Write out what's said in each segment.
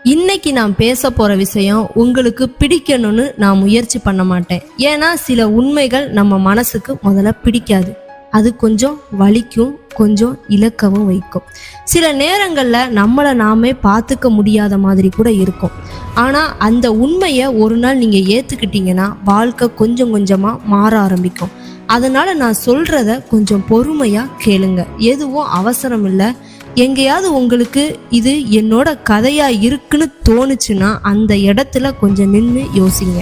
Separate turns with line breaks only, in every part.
இன்னைக்கு நான் பேச போற விஷயம் உங்களுக்கு பிடிக்கணும்னு நான் முயற்சி பண்ண மாட்டேன். ஏன்னா சில உண்மைகள் நம்ம மனசுக்கு முதல்ல பிடிக்காது. அது கொஞ்சம் வலிக்கும், கொஞ்சம் இழக்கவும் வைக்கும். சில நேரங்கள்ல நம்மளை நாமே பார்த்துக்க முடியாத மாதிரி கூட இருக்கும். ஆனா அந்த உண்மையை ஒரு நாள் நீங்க ஏத்துக்கிட்டீங்கன்னா வாழ்க்கை கொஞ்சம் கொஞ்சமா மாற ஆரம்பிக்கும். அதனால நான் சொல்றத கொஞ்சம் பொறுமையா கேளுங்க. எதுவும் அவசரம் இல்லை. எங்கேயாவது உங்களுக்கு இது என்னோட கதையா இருக்குன்னு தோணுச்சுன்னா அந்த இடத்துல கொஞ்சம் நின்று யோசிங்க.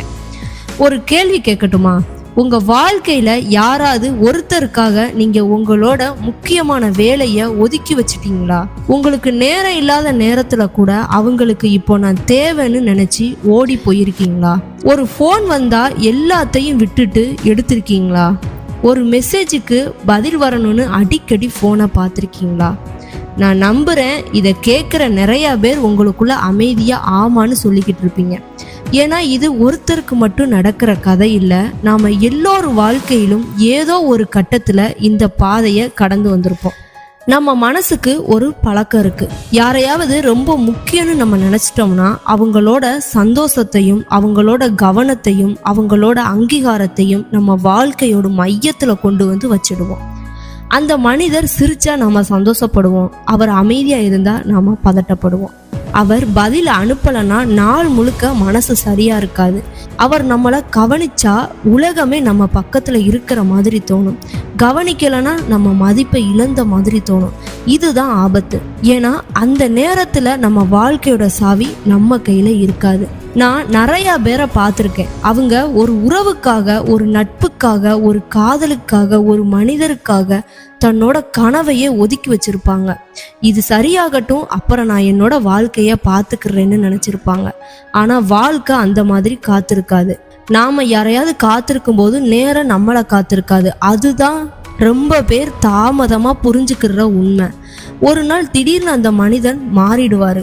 ஒரு கேள்வி கேட்கட்டுமா? உங்க வாழ்க்கையில யாராவது ஒருத்தருக்காக நீங்க உங்களோட முக்கியமான வேலையை ஒதுக்கி வச்சிட்டீங்களா? உங்களுக்கு நேரம் இல்லாத நேரத்துல கூட அவங்களுக்கு இப்போ நான் தேவைன்னு நினைச்சு ஓடி போயிருக்கீங்களா? ஒரு ஃபோன் வந்தா எல்லாத்தையும் விட்டுட்டு எடுத்திருக்கீங்களா? ஒரு மெசேஜுக்கு பதில் வரணும்னு அடிக்கடி ஃபோனை பார்த்துருக்கீங்களா? நான் நம்புகிறேன் இதை கேட்குற நிறையா பேர் உங்களுக்குள்ள அமைதியாக ஆமான்னு சொல்லிக்கிட்டு இருப்பீங்க. ஏன்னா இது ஒருத்தருக்கு மட்டும் நடக்கிற கதை இல்லை. நாம் எல்லோரும் வாழ்க்கையிலும் ஏதோ ஒரு கட்டத்தில் இந்த பாதையை கடந்து வந்திருப்போம். நம்ம மனசுக்கு ஒரு பழக்கம் இருக்குது. யாரையாவது ரொம்ப முக்கியம்னு நம்ம நினச்சிட்டோம்னா அவங்களோட சந்தோஷத்தையும் அவங்களோட கவனத்தையும் அவங்களோட அங்கீகாரத்தையும் நம்ம வாழ்க்கையோட மையத்தில் கொண்டு வந்து வச்சிடுவோம். அந்த மனிதர் சிரிச்சா நாம சந்தோஷப்படுவோம். அவர் அமைதியா இருந்தா நாம பதட்டப்படுவோம். அவர் பதில் அனுப்பலைன்னா நாள் முழுக்க மனசு சரியா இருக்காது. அவர் நம்மளை கவனிச்சா உலகமே நம்ம பக்கத்துல இருக்கிற மாதிரி தோணும். கவனிக்கலைன்னா நம்ம மதிப்பை இழந்த மாதிரி தோணும். இதுதான் ஆபத்து. ஏன்னா அந்த நேரத்துல நம்ம வாழ்க்கையோட சாவி நம்ம கையில இருக்காது. நான் நிறைய பேரை பார்த்துருக்கேன். அவங்க ஒரு உறவுக்காக, ஒரு நட்புக்காக, ஒரு காதலுக்காக, ஒரு மனிதருக்காக தன்னோட கனவையே ஒதுக்கி வச்சிருப்பாங்க. இது சரியாகட்டும், அப்புறம் நான் என்னோட வாழ்க்கைய பார்த்துக்கிறேன்னு நினைச்சிருப்பாங்க. ஆனா வாழ்க்கை அந்த மாதிரி காத்திருக்காது. நாம யாரையாவது காத்திருக்கும் போது நேரம் நம்மளை காத்திருக்காது. அதுதான் ரொம்ப பேர் தாமதமா புரிஞ்சுக்கிற உண்மை. ஒரு நாள் திடீர்னு அந்த மனிதன் மாறிடுவாரு.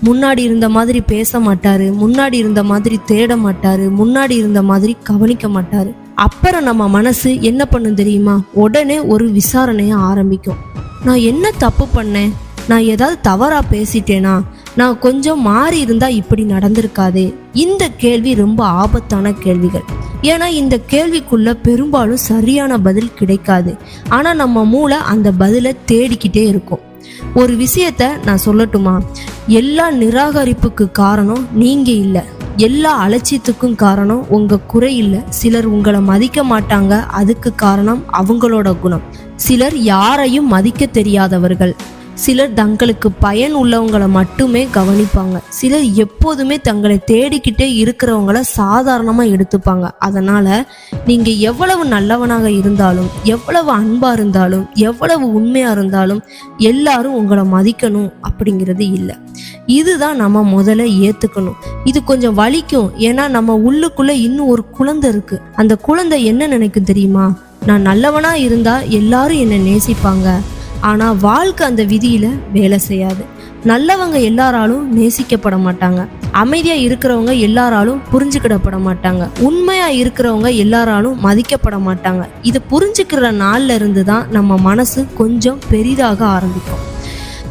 முன்னாடி இருந்த மாதிரி பேச மாட்டாரு, முன்னாடி இருந்த மாதிரி தேட மாட்டாரு, முன்னாடி இருந்த மாதிரி கவனிக்க மாட்டாரு. அப்புறம் நம்ம மனசு என்ன பண்ணும் தெரியுமா? உடனே ஒரு விசாரணைய ஆரம்பிக்கும். நான் என்ன தப்பு பண்ணேன்? நான் ஏதாவது தவறா பேசிட்டேனா? நான் கொஞ்சம் மாறி இருந்தா இப்படி நடந்திருக்காதே. இந்த கேள்வி ரொம்ப ஆபத்தான கேள்விகள். ஏன்னா இந்த கேள்விக்குள்ள பெரும்பாலும் சரியான பதில் கிடைக்காது. ஆனா நம்ம மூளை அந்த பதிலை தேடிக்கிட்டே இருக்கும். ஒரு விஷயத்த நான் சொல்லட்டுமா? எல்லா நிராகரிப்புக்கு காரணம் நீங்க இல்லை. எல்லா அலட்சியத்துக்கும் காரணம் உங்க குறை இல்லை. சிலர் உங்களை மதிக்க மாட்டாங்க, அதுக்கு காரணம் அவங்களோட குணம். சிலர் யாரையும் மதிக்க தெரியாதவர்கள். சிலர் தங்களுக்கு பயன் உள்ளவங்களை மட்டுமே கவனிப்பாங்க. சிலர் எப்போதுமே தங்களை தேடிக்கிட்டே இருக்கிறவங்கள சாதாரணமா எடுத்துப்பாங்க. அதனால நீங்க எவ்வளவு நல்லவனாக இருந்தாலும், எவ்வளவு அன்பா இருந்தாலும், எவ்வளவு உண்மையா இருந்தாலும் எல்லாரும் உங்களை மதிக்கணும் அப்படிங்கிறது இல்லை. இதுதான் நம்ம முதல்ல ஏத்துக்கணும். இது கொஞ்சம் வலிக்கும். ஏன்னா நம்ம உள்ளுக்குள்ள இன்னும் ஒரு குழந்தை இருக்கு. அந்த குழந்தை என்ன நினைக்கும் தெரியுமா? நான் நல்லவனா இருந்தா எல்லாரும் என்னை நேசிப்பாங்க. ஆனா வாழ்க்கை அந்த விதியில வேலை செய்யாது. நல்லவங்க எல்லாராலும் நேசிக்கப்பட மாட்டாங்க. அமைதியா இருக்கிறவங்க எல்லாராலும் புரிஞ்சுக்கிடப்பட மாட்டாங்க. உண்மையா இருக்கிறவங்க எல்லாராலும் மதிக்கப்பட மாட்டாங்க. இது புரிஞ்சுக்கிற நாள்ல இருந்து தான் நம்ம மனசு கொஞ்சம் பெரிதாக ஆரம்பிக்கும்.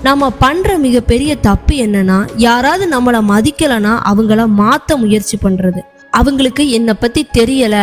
நம்ம பண்ற மிகப்பெரிய தப்பு என்னன்னா, யாராவது நம்மளை மதிக்கலைன்னா அவங்கள மாத்த முயற்சி பண்றது. அவங்களுக்கு என்னை பத்தி தெரியல,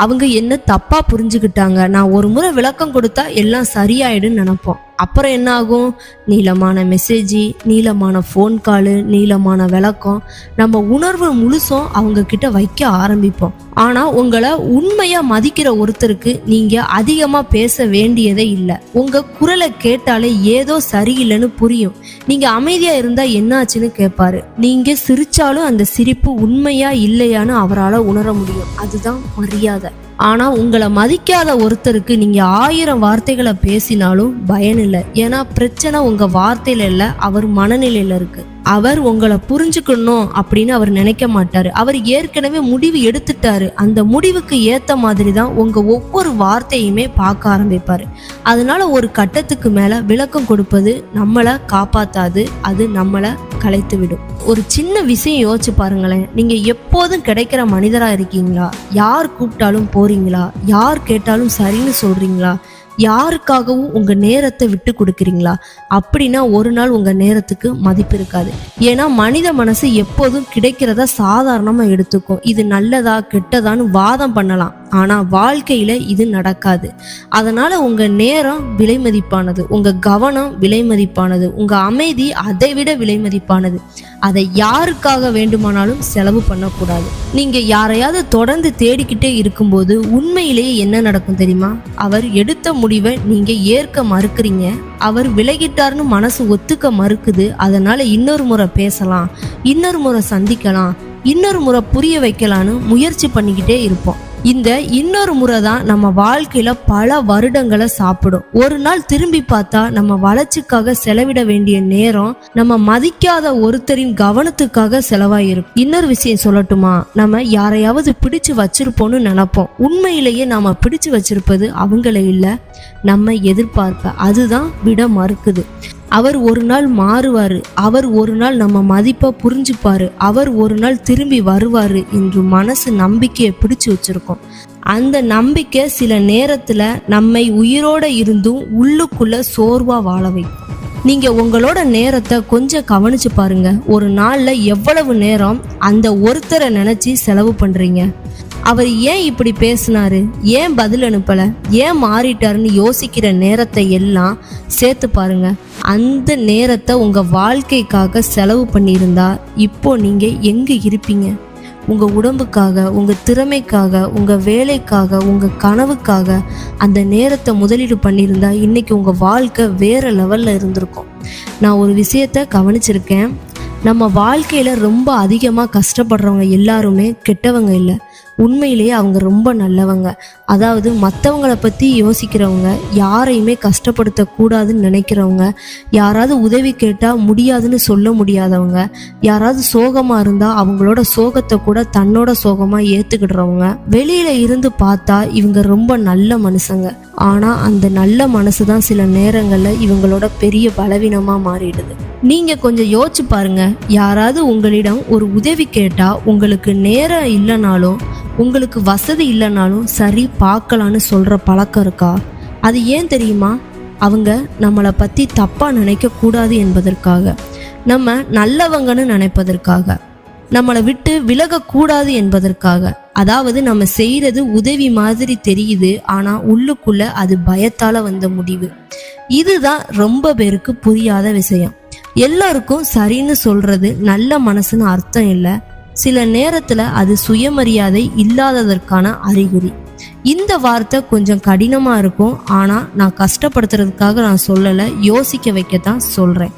அவங்க என்ன தப்பா புரிஞ்சுக்கிட்டாங்க, நான் ஒரு முறை விளக்கம் கொடுத்தா எல்லாம் சரியாயிடுன்னு நினைப்போம். அப்புறம் என்ன ஆகும்? நீளமான மெசேஜி, நீளமான ஃபோன் காலு, நீளமான விளக்கம், நம்ம உணர்வு முழுசும் அவங்க கிட்ட வைக்க ஆரம்பிப்போம். ஆனா உங்களை உண்மையா மதிக்கிற ஒருத்தருக்கு நீங்க அதிகமா பேச வேண்டியதே இல்லை. உங்க குரலை கேட்டாலே ஏதோ சரியில்லைன்னு புரியும். நீங்க அமைதியா இருந்தா என்னாச்சுன்னு கேட்பாரு. நீங்க சிரிச்சாலும் அந்த சிரிப்பு உண்மையா இல்லையான்னு அவரால் உணர முடியும். அதுதான் மரியாதை. ஆனா உங்களை மதிக்காத ஒருத்தருக்கு நீங்க 1000 வார்த்தைகளை பேசினாலும் பயன் இல்லை. ஏன்னா பிரச்சனை உங்க வார்த்தையில இல்ல, அவர் மனநிலையில இருக்கு. அவர் உங்களை புரிஞ்சுக்கணும் அப்படின்னு அவர் நினைக்க மாட்டாரு. அவர் ஏற்கனவே முடிவு எடுத்துட்டாரு. அந்த முடிவுக்கு ஏத்த மாதிரி தான் உங்க ஒவ்வொரு வார்த்தையுமே பார்க்க ஆரம்பிப்பாரு. அதனால ஒரு கட்டத்துக்கு மேல விளக்கம் கொடுப்பது நம்மளை காப்பாத்தாது, அது நம்மளை கலைத்து விடும். ஒரு சின்ன விஷயம் யோசிச்சு பாருங்களேன். நீங்க எப்போதும் கிடைக்கிற மனிதரா இருக்கீங்களா? யார் கூப்பிட்டாலும் போறீங்களா? யார் கேட்டாலும் சரின்னு சொல்றீங்களா? யாருக்காகவும் உங்க நேரத்தை விட்டு கொடுக்குறீங்களா? அப்படின்னா ஒரு நாள் உங்க நேரத்துக்கு மதிப்பு இருக்காது. ஏன்னா மனித மனசு எப்போதும் கிடைக்கிறத சாதாரணமா எடுத்துக்கும். இது நல்லதா கெட்டதான்னு வாதம் பண்ணலாம், ஆனா வாழ்க்கையில இது நடக்காது. அதனால உங்க நேரம் விலை மதிப்பானது, உங்க கவனம் விலை மதிப்பானது, உங்க அமைதி அதை விட விலை மதிப்பானது. அதை யாருக்காக வேண்டுமானாலும் செலவு பண்ணக்கூடாது. நீங்க யாரையாவது தொடர்ந்து தேடிக்கிட்டே இருக்கும்போது உண்மையிலேயே என்ன நடக்கும் தெரியுமா? அவர் எடுத்த முடிவை நீங்க ஏற்க மறுக்கிறீங்க. அவர் விலகிட்டார்னு மனசு ஒத்துக்க மறுக்குது. அதனால இன்னொரு முறை பேசலாம், இன்னொரு முறை சந்திக்கலாம், இன்னொரு முறை புரிய வைக்கலான்னு முயற்சி பண்ணிக்கிட்டே இருப்போம். இந்த இன்னொரு முறை தான் நம்ம வாழ்க்கையில பல வருடங்களை சாப்பிடும். ஒரு நாள் திரும்பி பார்த்தா நம்ம வளர்ச்சிக்காக செலவிட வேண்டிய நேரம் நம்ம மதிக்காத ஒருத்தரின் கவனத்துக்காக செலவாயிருக்கும். இன்னொரு விஷயம் சொல்லட்டுமா? நம்ம யாரையாவது பிடிச்சு வச்சிருப்போம்னு நினைப்போம். உண்மையிலேயே நாம பிடிச்சு வச்சிருப்பது அவங்கள இல்ல, நம்ம எதிர்பார்ப்ப. அதுதான் விட மறுக்குது. அவர் ஒரு நாள் மாறுவாரு, அவர் ஒரு நாள் நம்ம மதிப்பை புரிஞ்சுப்பாரு, அவர் ஒரு நாள் திரும்பி வருவாரு என்று மனசு நம்பிக்கையை பிடிச்சு வச்சிருக்கோம். அந்த நம்பிக்கை சில நேரத்துல நம்மை உயிரோட இருந்தும் உள்ளுக்குள்ள சோர்வா வாழ வைக்கும். நீங்க உங்களோட நேரத்தை கொஞ்சம் கவனிச்சு பாருங்க. ஒரு நாள்ல எவ்வளவு நேரம் அந்த ஒருத்தரை நினைச்சு செலவு பண்றீங்க? அவர் ஏன் இப்படி பேசினாரு, ஏன் பதில் அனுப்பல, ஏன் மாறிட்டாருன்னு யோசிக்கிற நேரத்தை எல்லாம் சேர்த்து பாருங்க. அந்த நேரத்தை உங்க வாழ்க்கைக்காக செலவு பண்ணியிருந்தா இப்போ நீங்க எங்க இருப்பீங்க? உங்க உடம்புக்காக, உங்க திறமைக்காக, உங்க வேலைக்காக, உங்க கனவுக்காக அந்த நேரத்தை முதலீடு பண்ணியிருந்தா இன்னைக்கு உங்க வாழ்க்கை வேற லெவல்ல இருந்திருக்கும். நான் ஒரு விஷயத்த கவனிச்சிருக்கேன். நம்ம வாழ்க்கையில ரொம்ப அதிகமா கஷ்டப்படுறவங்க எல்லாருமே கெட்டவங்க இல்லை, உண்மையிலேயே அவங்க ரொம்ப நல்லவங்க. அதாவது மற்றவங்களை பற்றி யோசிக்கிறவங்க, யாரையுமே கஷ்டப்படுத்த கூடாதுன்னு நினைக்கிறவங்க, யாராவது உதவி கேட்டால் முடியாதுன்னு சொல்ல முடியாதவங்க, யாராவது சோகமாக இருந்தால் அவங்களோட சோகத்தை கூட தன்னோட சோகமாக ஏற்றுக்கிடுறவங்க. வெளியில இருந்து பார்த்தா இவங்க ரொம்ப நல்ல மனுஷங்க. ஆனால் அந்த நல்ல மனசு தான் சில நேரங்களில் இவங்களோட பெரிய பலவீனமாக மாறிடுது. நீங்கள் கொஞ்சம் யோசிச்சு பாருங்க. யாராவது உங்களிடம் ஒரு உதவி கேட்டால் உங்களுக்கு நேரம் இல்லைனாலும் உங்களுக்கு வசதி இல்லைனாலும் சரி பார்க்கலான்னு சொல்கிற பழக்கம் இருக்கா? அது ஏன் தெரியுமா? அவங்க நம்மளை பற்றி தப்பாக நினைக்கக்கூடாது என்பதற்காக, நம்ம நல்லவங்கன்னு நினைப்பதற்காக, நம்மளை விட்டு விலகக்கூடாது என்பதற்காக. அதாவது நம்ம செய்கிறது உதவி மாதிரி தெரியுது, ஆனால் உள்ளுக்குள்ள அது பயத்தால் வந்த முடிவு. இதுதான் ரொம்ப பேருக்கு புரியாத விஷயம். எல்லாருக்கும் சரின்னு சொல்றது நல்ல மனசுன்னு அர்த்தம் இல்லை. சில நேரத்துல அது சுயமரியாதை இல்லாததற்கான அறிகுறி. இந்த வார்த்தை கொஞ்சம் கடினமா இருக்கும், ஆனா நான் கஷ்டப்படுத்துறதுக்காக நான் சொல்லலை, யோசிக்க வைக்கத்தான் சொல்றேன்.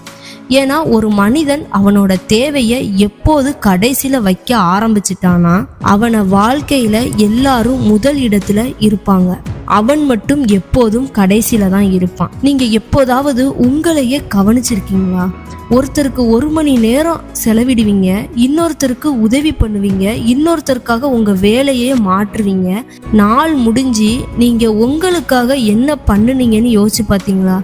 ஏன்னா ஒரு மனிதன் அவனோட தேவையை எப்போது கடைசியில வைக்க ஆரம்பிச்சிட்டானா அவனை வாழ்க்கையில எல்லாரும் முதல் இடத்துல இருப்பாங்க, அவன் மட்டும் எப்போதும் கடைசியில தான் இருப்பான். நீங்க எப்போதாவது உங்களையே கவனிச்சிருக்கீங்களா? ஒருத்தருக்கு 1 மணி நேரம் செலவிடுவீங்க, இன்னொருத்தருக்கு உதவி பண்ணுவீங்க, இன்னொருத்தருக்காக உங்க வேலையே மாற்றுவீங்க. நாள் முடிஞ்சு நீங்க உங்களுக்காக என்ன பண்ணுனீங்கன்னு யோசிச்சு பார்த்தீங்களா?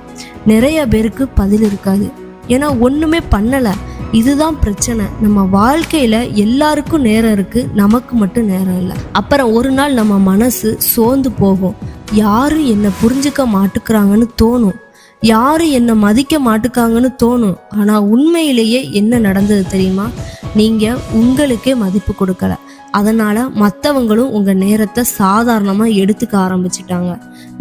நிறைய பேருக்கு பதில் இருக்காது. ஏன்னா ஒண்ணுமே பண்ணல. இதுதான் பிரச்சனை. நம்ம வாழ்க்கையில எல்லாருக்கும் நேரம் இருக்கு, நமக்கு மட்டும் நேரம் இல்லை. அப்புறம் ஒரு நாள் நம்ம மனசு சோர்ந்து போகும். யாரும் என்னை புரிஞ்சுக்க மாட்டுக்கிறாங்கன்னு தோணும், யாரும் என்னை மதிக்க மாட்டுக்காங்கன்னு தோணும். ஆனா உண்மையிலேயே என்ன நடந்தது தெரியுமா? நீங்க உங்களுக்கே மதிப்பு கொடுக்கல. அதனால மற்றவங்களும் உங்க நேரத்தை சாதாரணமா எடுத்துக்க ஆரம்பிச்சிட்டாங்க.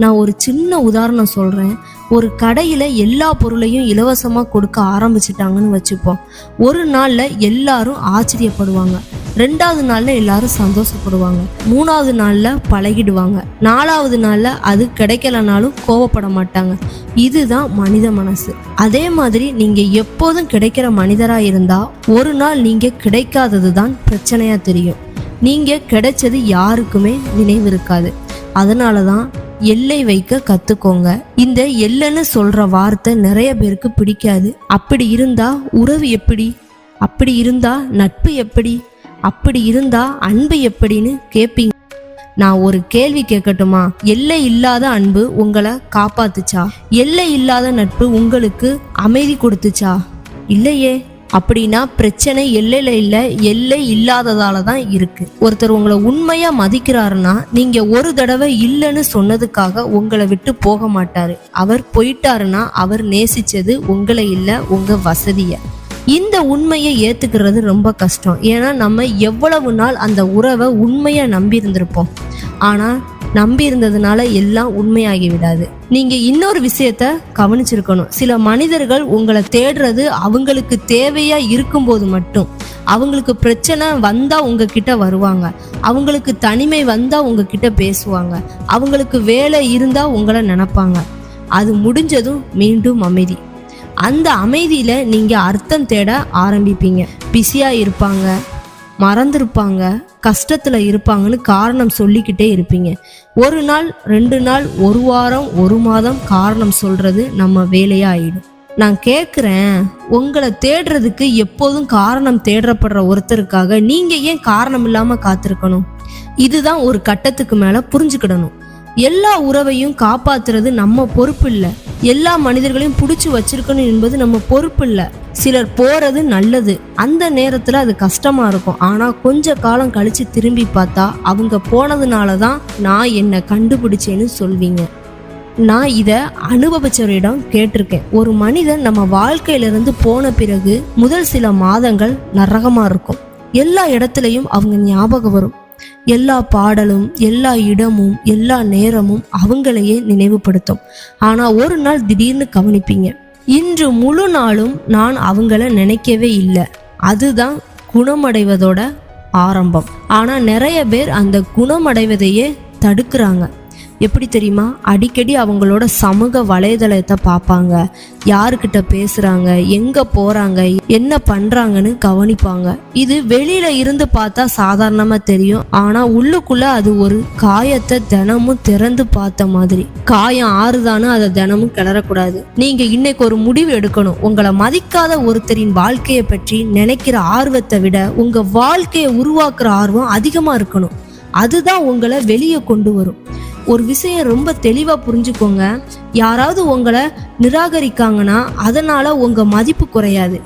நான் ஒரு சின்ன உதாரணம் சொல்றேன். ஒரு கடையில எல்லா பொருளையும் இலவசமா கொடுக்க ஆரம்பிச்சிட்டாங்கன்னு வச்சுப்போம். ஒரு நாள்ல எல்லாரும் ஆச்சரியப்படுவாங்க, 2வது நாள்ல எல்லாரும் சந்தோஷப்படுவாங்க, 3வது நாள்ல பழகிடுவாங்க, 4வது நாள்ல அது கிடைக்கலனாலும் கோவப்பட மாட்டாங்க. இதுதான் மனித மனசு. அதே மாதிரி நீங்க எப்போதும் கிடைக்கிற மனிதரா இருந்தா ஒரு நாள் நீங்க கிடைக்காதது தான் பிரச்சனையா தெரியும். நீங்க கிடைச்சது யாருக்குமே நினைவு இருக்காது. அதனாலதான் எல்லை வைக்க கத்துக்கோங்க. இந்த எல்லைன்னு சொல்ற வார்த்தை நிறைய பேருக்கு பிடிக்காது. அப்படி இருந்தா உறவு எப்படி? அப்படி இருந்தா நட்பு எப்படி? அப்படி இருந்தா அன்பு எப்படின்னு கேட்பீங்க. நான் ஒரு கேள்வி கேட்கட்டுமா? எல்லை இல்லாத அன்பு உங்களை காப்பாத்துச்சா? எல்லை இல்லாத நட்பு உங்களுக்கு அமைதி கொடுத்துச்சா? இல்லையே. அப்படின்னா பிரச்சனை எல்லையில இல்ல, எல்லை இல்லாததால தான் இருக்கு. ஒருத்தர் உங்களை உண்மையா மதிக்கிறாருன்னா நீங்க ஒரு தடவை இல்லைன்னு சொன்னதுக்காக உங்களை விட்டு போக மாட்டாரு. அவர் போயிட்டாருன்னா அவர் நேசிச்சது உங்களை இல்ல, உங்க வசதிய. இந்த உண்மையை ஏத்துக்கிறது ரொம்ப கஷ்டம். ஏன்னா நம்ம எவ்வளவு நாள் அந்த உறவை உண்மையா நம்பி இருந்திருப்போம். ஆனா நம்பி இருந்ததுனால எல்லாம் உண்மையாகி விடாது. நீங்க இன்னொரு விஷயத்த கவனிச்சிருக்கணும். சில மனிதர்கள் உங்களை தேடுறது அவங்களுக்கு தேவையா இருக்கும்போது மட்டும். அவங்களுக்கு பிரச்சனை வந்தா உங்ககிட்ட வருவாங்க, அவங்களுக்கு தனிமை வந்தா உங்ககிட்ட பேசுவாங்க, அவங்களுக்கு வேலை இருந்தா உங்களை நினைப்பாங்க. அது முடிஞ்சதும் மீண்டும் அமைதி. அந்த அமைதியில நீங்க அர்த்தம் தேட ஆரம்பிப்பீங்க. பிஸியா இருப்பாங்க, மறந்துருப்பாங்க, கஷ்டத்துல இருப்பாங்கன்னு காரணம் சொல்லிக்கிட்டே இருப்பீங்க. ஒரு நாள், 2 நாள், 1 வாரம், 1 மாதம் காரணம் சொல்றது நம்ம வேலையா ஆயிடும். நான் கேட்குறேன், உங்களை தேடுறதுக்கு எப்போதும் காரணம் தேடப்படுற ஒருத்தருக்காக நீங்க ஏன் காரணம் இல்லாம காத்திருக்கணும்? இதுதான் ஒரு கட்டத்துக்கு மேல புரிஞ்சுக்கிடணும். எல்லா உறவையும் காப்பாத்துறது நம்ம பொறுப்பு இல்லை. எல்லா மனிதர்களையும் பிடிச்சி வச்சிருக்கணும் என்பது நம்ம பொறுப்பு இல்லை. சிலர் போறது நல்லது, அந்த நேரத்துல அது கஷ்டமா இருக்கும். ஆனா கொஞ்ச காலம் கழிச்சு திரும்பி பார்த்தா அவங்க போனதுனாலதான் நான் என்னை கண்டுபிடிச்சேன்னு சொல்வீங்க. நான் இதை அனுபவிச்சவரிடம் கேட்டிருக்கேன். ஒரு மனிதன் நம்ம வாழ்க்கையிலிருந்து போன பிறகு முதல் சில மாதங்கள் நரகமா இருக்கும். எல்லா இடத்துலையும் அவங்க ஞாபகம் வரும். எல்லா பாடலும், எல்லா இடமும், எல்லா நேரமும் அவங்களையே நினைவுபடுத்தும். ஆனா ஒரு நாள் திடீர்னு கவனிப்பீங்க, இன்று முழு நாளும் நான் அவங்கள நினைக்கவே இல்லை. அதுதான் குணமடைவதோட ஆரம்பம். ஆனா நிறைய பேர் அந்த குணமடைவதையே தடுக்கிறாங்க. எப்படி தெரியுமா? அடிக்கடி அவங்களோட சமூக வலைதளத்தை பார்ப்பாங்க, யாருக்கிட்ட பேசுறாங்க, எங்க போறாங்க, என்ன பண்றாங்கன்னு கவனிப்பாங்க. இது வெளியில இருந்து பார்த்தா சாதாரணமா தெரியும். ஆனா உள்ளுக்குள்ள அது ஒரு காயத்தை தினமும் திறந்து பார்த்த மாதிரி. காயம் ஆறுதானு அதை தினமும் கிளறக்கூடாது. நீங்க இன்னைக்கு ஒரு முடிவு எடுக்கணும். உங்களை மதிக்காத ஒருத்தரின் வாழ்க்கையை பற்றி நினைக்கிற ஆர்வத்தை விட உங்க வாழ்க்கையை உருவாக்குற ஆர்வம் அதிகமா இருக்கணும். அதுதான் உங்களை வெளியே கொண்டு வரும். ஒரு விஷயம் ரொம்ப தெளிவா புரிஞ்சுக்கோங்க. யாராவது உங்களை நிராகரிக்காங்கன்னா அதனால உங்க மதிப்பு குறையாது.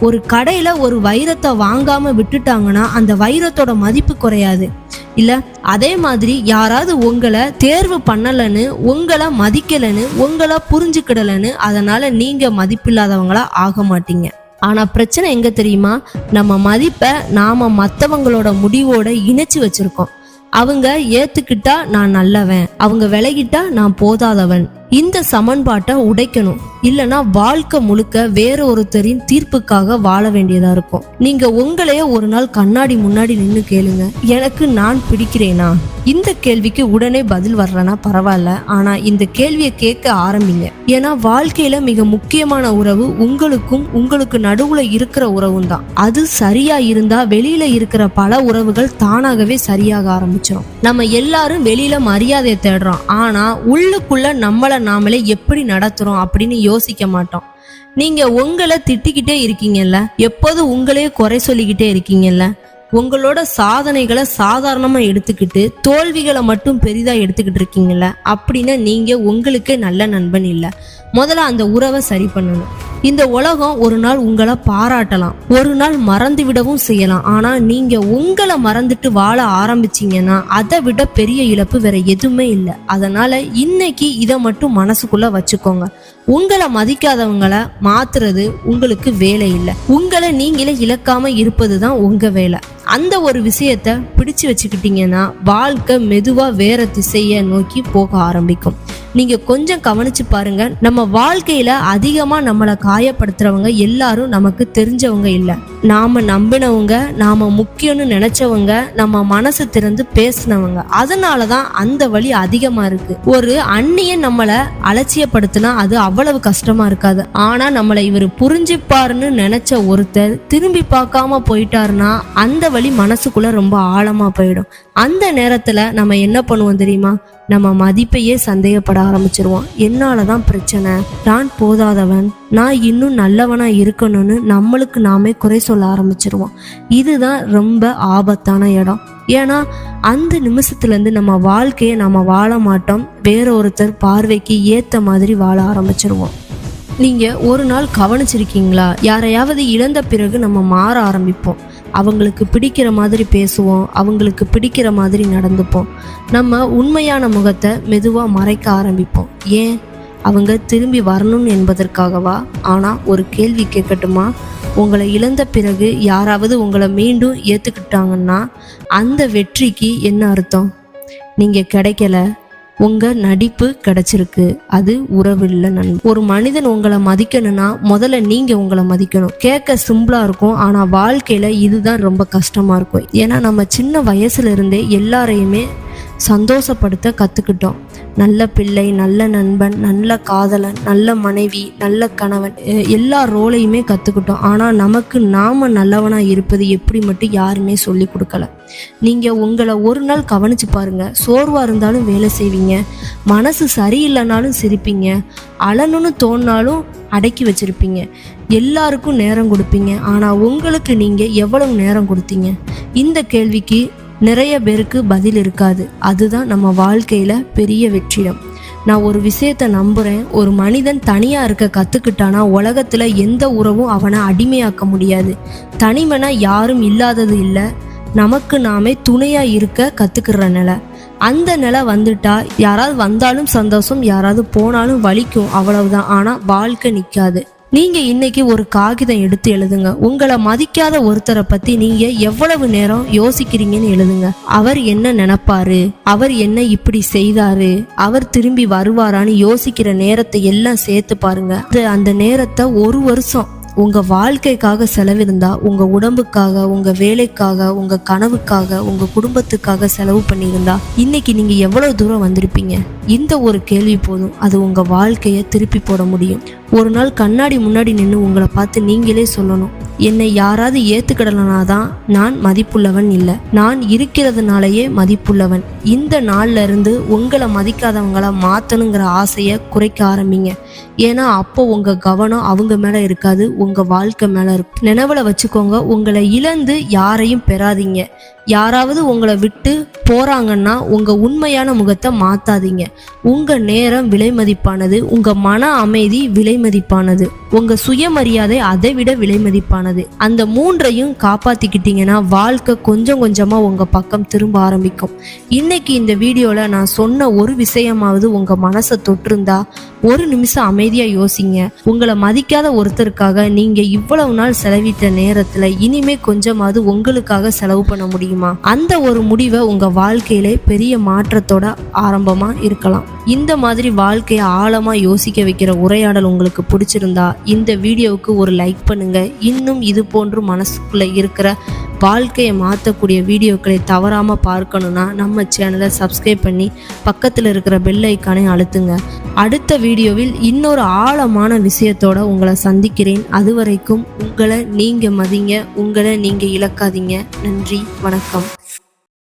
ஒரு கடையில ஒரு வைரத்தை வாங்காம விட்டுட்டாங்கன்னா அந்த வைரத்தோட மதிப்பு குறையாது இல்ல. அதே மாதிரி யாராவது உங்களை தேர்வு பண்ணலன்னு, உங்களை மதிக்கலன்னு, உங்களை புரிஞ்சுக்கிடலன்னு அதனால நீங்க மதிப்பில்லாதவங்களா ஆக மாட்டீங்க. ஆனா பிரச்சனை எங்க தெரியுமா? நம்ம மதிப்பை நாம மற்றவங்களோட முடிவோட இணைச்சு வச்சிருக்கோம். அவங்க ஏத்துக்கிட்டா நான் நல்லவன், அவங்க விலகிட்டா நான் போதாதவன். இந்த சமன்பாட்டை உடைக்கணும். இல்லைன்னா வாழ்க்கை முழுக்க வேற ஒருத்தரின் தீர்ப்புக்காக வாழ வேண்டியதா இருக்கும். நீங்க உங்களையே ஒரு நாள் கண்ணாடி முன்னாடி நின்று கேளுங்க, எனக்கு நான் பிடிக்கிறேனா? இந்த கேள்விக்கு உடனே பதில் வரலனா பரவாயில்ல, ஆனா இந்த கேள்வியை கேட்க ஆரம்பிங்க. ஏன்னா வாழ்க்கையில மிக முக்கியமான உறவு உங்களுக்கும் உங்களுக்கு நடுவுல இருக்கிற உறவும் தான். அது சரியா இருந்தா வெளியில இருக்கிற பல உறவுகள் தானாகவே சரியாக ஆரம்பிச்சிடும். நம்ம எல்லாரும் வெளியில மரியாதையை தேடுறோம், ஆனா உள்ளுக்குள்ள நம்மளை நாமளே எப்படி நடத்துறோம் அப்படின்னு யோசிக்க மாட்டோம். நீங்க உங்களை திட்டிக்கிட்டே இருக்கீங்கல்ல, எப்போதும் உங்களே குறை சொல்லிக்கிட்டே இருக்கீங்கல்ல, உங்களோட சாதனைகளை சாதாரணமா எடுத்துக்கிட்டு தோல்விகளை மட்டும் பெரிதா எடுத்துக்கிட்டு இருக்கீங்கல்ல, அப்படின்னா நீங்க உங்களுக்கே நல்ல நண்பன் இல்லை. முதல்ல அந்த உறவை சரி பண்ணணும். இந்த உலகம் ஒரு நாள் உங்களை பாராட்டலாம், ஒரு நாள் மறந்து விடவும் செய்யலாம். ஆனா நீங்க உங்களை மறந்துட்டு வாழ ஆரம்பிச்சீங்கன்னா அதை விட பெரிய இழப்பு வேற எதுவுமே இல்லை. அதனால இன்னைக்கு இதை மட்டும் மனசுக்குள்ள வச்சுக்கோங்க. உங்களை மதிக்காதவங்களை மாத்துறது உங்களுக்கு வேலை இல்லை. உங்களை நீங்களே இழக்காம இருப்பதுதான் உங்க வேலை. அந்த ஒரு விஷயத்த பிடிச்சு வச்சுக்கிட்டீங்கன்னா வாழ்க்கை மெதுவா வேற திசையை நோக்கி போக ஆரம்பிக்கும். நீங்க கொஞ்சம் கவனிச்சு பாருங்க, நம்ம வாழ்க்கையில அதிகமா நம்மளை காயப்படுத்துறவங்க எல்லாரும் நமக்கு தெரிஞ்சவங்க இல்ல. நாம நம்பினவங்க, நாம முக்கியம்னு நினைச்சவங்க, நம்ம மனசு திறந்து பேசினவங்க. அதனாலதான் அந்த வலி அதிகமா இருக்கு. ஒரு அந்நியன் நம்மளை அலட்சியப்படுத்தினா அது அவ்வளவு கஷ்டமா இருக்காது. ஆனா நம்மளை இவர் புரிஞ்சுப்பாருன்னு நினைச்ச ஒருத்தர் திரும்பி பார்க்காம போயிட்டாருன்னா அந்த வலி மனசுக்குள்ள ரொம்ப ஆழமா போயிடும். அந்த நேரத்துல நம்ம என்ன பண்ணுவோம் தெரியுமா? நம்ம மதிப்பையே சந்தேகப்பட ஆரம்பிச்சிருவோம். என்னாலதான் பிரச்சனை, நான் போதாதவன், நான் இன்னும் நல்லவனா இருக்கணும்னு நம்மளுக்கு நாமே குறை சொல்ல ஆரம்பிச்சிருவோம். இதுதான் ரொம்ப ஆபத்தான இடம். ஏன்னா அந்த நிமிஷத்துல இருந்து நம்ம வாழ்க்கையை நம்ம வாழ மாட்டோம், வேற ஒருத்தர் பார்வைக்கு ஏத்த மாதிரி வாழ ஆரம்பிச்சிருவோம். நீங்க ஒரு நாள் கவனிச்சிருக்கீங்களா? யாரையாவது இழந்த பிறகு நம்ம மாற ஆரம்பிப்போம். அவங்களுக்கு பிடிக்கிற மாதிரி பேசுவோம், அவங்களுக்கு பிடிக்கிற மாதிரி நடந்துப்போம். நம்ம உண்மையான முகத்தை மெதுவா மறைக்க ஆரம்பிப்போம். ஏன்? அவங்க திரும்பி வரணும் என்பதற்காகவா? ஆனா ஒரு கேள்வி கேட்கட்டுமா? உங்களை இழந்த பிறகு யாராவது உங்களை மீண்டும் ஏத்துக்கிட்டாங்கன்னா அந்த வெற்றிக்கு என்ன அர்த்தம்? நீங்க கிடைக்கல, உங்க நடிப்பு கிடைச்சிருக்கு. அது உறவு இல்லை நண்பன். ஒரு மனிதன் உங்களை மதிக்கணும்னா முதல்ல நீங்க உங்களை மதிக்கணும். கேட்க சிம்பிளா இருக்கும், ஆனா வாழ்க்கையில இதுதான் ரொம்ப கஷ்டமா இருக்கும். ஏன்னா நம்ம சின்ன வயசுல இருந்தே எல்லாரையுமே சந்தோஷப்படுத்த கத்துக்கிட்டோம். நல்ல பிள்ளை, நல்ல நண்பன், நல்ல காதலன், நல்ல மனைவி, நல்ல கணவன், எல்லா ரோலையுமே கத்துக்கிட்டோம். ஆனா நமக்கு நாம நல்லவனா இருப்பது எப்படி மட்டும் யாருமே சொல்லி கொடுக்கல. நீங்க உங்களை ஒரு நாள் கவனிச்சு பாருங்க. சோர்வா இருந்தாலும் வேலை செய்வீங்க, மனசு சரியில்லைனாலும் சிரிப்பீங்க, அழணும்னு தோணினாலும் அடக்கி வச்சிருப்பீங்க, எல்லாருக்கும் நேரம் கொடுப்பீங்க. ஆனா உங்களுக்கு நீங்க எவ்வளவு நேரம் கொடுத்தீங்க? இந்த கேள்விக்கு நிறைய பேருக்கு பதில் இருக்காது. அதுதான் நம்ம வாழ்க்கையில பெரிய வெற்றிடம். நான் ஒரு விஷயத்த நம்புறேன், ஒரு மனிதன் தனியா இருக்க கத்துக்கிட்டானா உலகத்துல எந்த உறவும் அவனை அடிமையாக்க முடியாது. தனிமனா யாரும் இல்லாதது இல்லை, நமக்கு நாமே துணையா இருக்க கத்துக்கிற நிலை. அந்த நிலை வந்துட்டா யாராவது வந்தாலும் சந்தோஷம், யாராவது போனாலும் வலிக்கும், அவ்வளவுதான். ஆனா வாழ்க்கை நிக்காது. நீங்க இன்னைக்கு ஒரு காகிதம் எடுத்து எழுதுங்க. உங்களை மதிக்காத ஒருத்தரை பத்தி நீங்க எவ்வளவு நேரம் யோசிக்கிறீங்கன்னு எழுதுங்க. அவர் என்ன நினைப்பாரு, அவர் என்ன இப்படி செய்தாரு, அவர் திரும்பி வருவாரான்னு யோசிக்கிற நேரத்தை எல்லாம் சேர்த்து பாருங்க. அந்த நேரத்தை ஒரு வருஷம் உங்க வாழ்க்கைக்காக செலவிருந்தா, உங்க உடம்புக்காக, உங்க வேலைக்காக, உங்க கனவுக்காக, உங்க குடும்பத்துக்காக செலவு பண்ணியிருந்தா இன்னைக்கு நீங்க எவ்வளவு தூரம் வந்திருப்பீங்க? இந்த ஒரு கேள்வி போதும், அது உங்க வாழ்க்கையை திருப்பி போட முடியும். ஒரு நாள் கண்ணாடி முன்னாடி நின்று உங்களை பார்த்து நீங்களே சொல்லணும், என்னை யாராவது ஏத்துக்கிடலனாதான் நான் மதிப்புள்ளவன் இல்லை, நான் இருக்கிறதுனாலயே மதிப்புள்ளவன். இந்த நாள்ல இருந்து உங்களை மதிக்காதவங்கள மாத்தணுங்கிற ஆசையை குறைக்க ஆரம்பிங்க. ஏன்னா அப்போ உங்க கவனம் அவங்க மேல இருக்காது, உங்க வாழ்க்கை மேல இருக்கும். நினைவுல வச்சுக்கோங்க, உங்களை இழந்து யாரையும் பெறாதீங்க. யாராவது உங்களை விட்டு போறாங்கன்னா உங்க உண்மையான முகத்தை மாத்தாதீங்க. உங்க நேரம் விலை மதிப்பானது, உங்க மன அமைதி விலை மதிப்பானது, உங்க சுயமரியாதை அதை விட விலை மதிப்பானது. அந்த மூன்றையும் காப்பாத்திக்கிட்டீங்கன்னா வாழ்க்கை கொஞ்சம் கொஞ்சமா உங்க பக்கம் திரும்ப ஆரம்பிக்கும். இன்னைக்கு இந்த வீடியோல நான் சொன்ன ஒரு விஷயமாவது உங்க மனசை தொட்டிருந்தா ஒரு நிமிஷம் அமைதியா யோசிங்க. உங்களை மதிக்காத ஒருத்தருக்காக நீங்க இவ்வளவு நாள் செலவிட்ட நேரத்துல இனிமே கொஞ்சமாவது உங்களுக்காக செலவு பண்ண முடியுமா? அந்த ஒரு முடிவை உங்க வாழ்க்கையில பெரிய மாற்றத்தோட ஆரம்பமா இருக்கலாம். இந்த மாதிரி வாழ்க்கையை ஆழமா யோசிக்க வைக்கிற உரையாடல் உங்களுக்கு பிடிச்சிருந்தா இந்த வீடியோவுக்கு ஒரு லைக் பண்ணுங்க. இன்னும் இது போன்று மனசுக்குள்ள இருக்கிற வாழ்க்கையை மாற்றக்கூடிய வீடியோக்களை தவறாம பார்க்கணும்னா நம்ம சேனலை சப்ஸ்கிரைப் பண்ணி பக்கத்தில் இருக்கிற பெல் ஐக்கானை அழுத்துங்க. அடுத்த வீடியோவில் இன்னொரு ஆழமான விஷயத்தோட உங்களை சந்திக்கிறேன். அதுவரைக்கும் உங்களை நீங்க மதிங்க, உங்களை நீங்க இழக்காதீங்க. நன்றி, வணக்கம்.